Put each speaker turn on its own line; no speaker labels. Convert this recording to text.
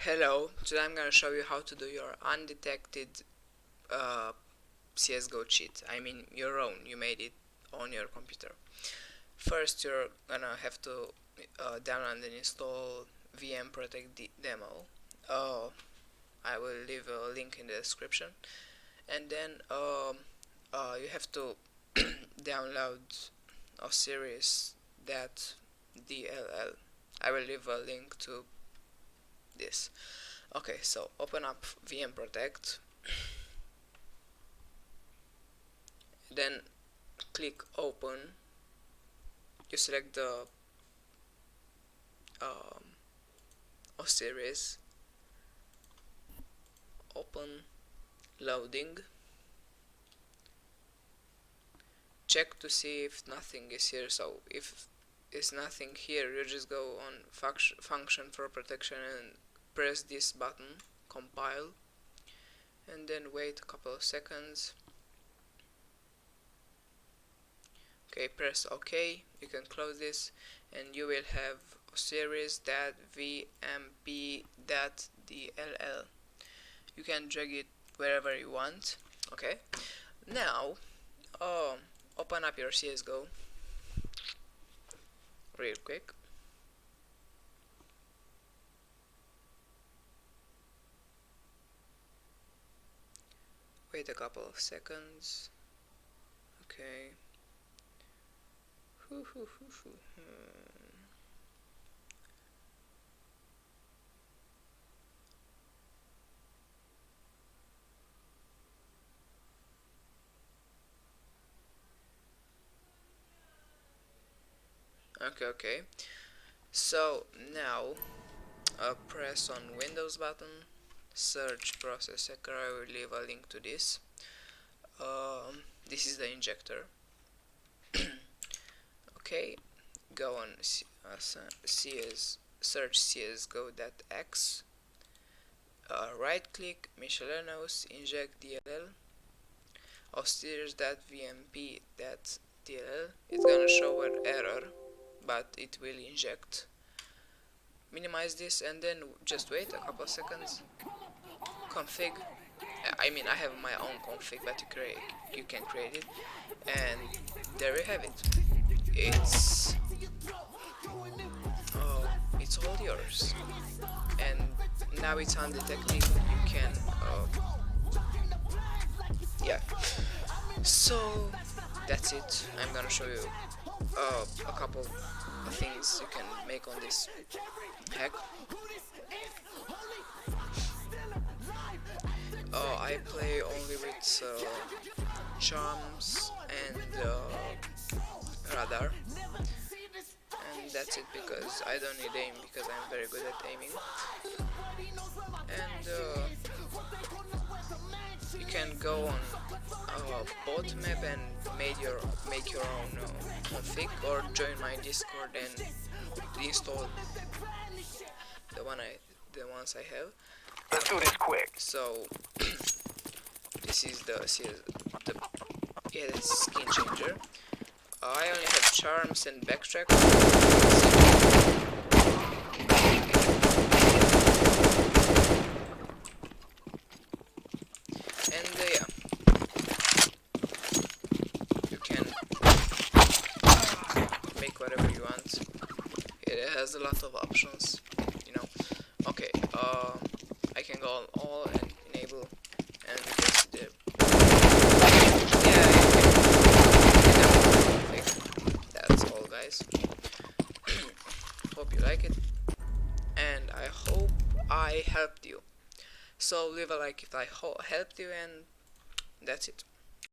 Hello, today I'm gonna show you how to do your undetected CSGO cheat. I mean your own, you made it on your computer. First you're gonna have to download and install VM Protect demo. I will leave a link in the description. And then you have to download Osiris.dll. I will leave a link to this. Okay, so open up VM Protect, then click open. You select the Osiris, open, loading, check to see if nothing is here. So if is nothing here, you just go on function for protection and press this button, compile, and then wait a couple of seconds. Okay, press OK. You can close this and you will have Osiris.vmp.dll. You can drag it wherever you want. Okay, now open up your CSGO real quick. Wait a couple of seconds. Okay. Okay. So now press on Windows button, search process hacker. I will leave a link to this. This is the injector. Okay, go on search CSGO.x, right click, miscellaneous, inject DLL, Osiris.vmp.dll. It's gonna show an error, but it will inject. Minimize this and then just wait a couple seconds. Config. I mean, I have my own config, but you can create it, and there you have it. It's all yours, and now it's undetected. You can yeah. So that's it. I'm gonna show you a couple of things you can make on this hack. I play only with charms and radar, and that's it because I don't need aim because I'm very good at aiming. And you can go on bot map and make your own config, or join my Discord and install the ones I have.
Let's do this quick.
So this is the skin changer. I only have charms and backtrack. And yeah, you can make whatever you want. It has a lot of options, you know. Okay, I can go on all and enable and press the that's all, guys. Hope you like it, and I hope I helped you. So leave a like if I helped you, and that's it.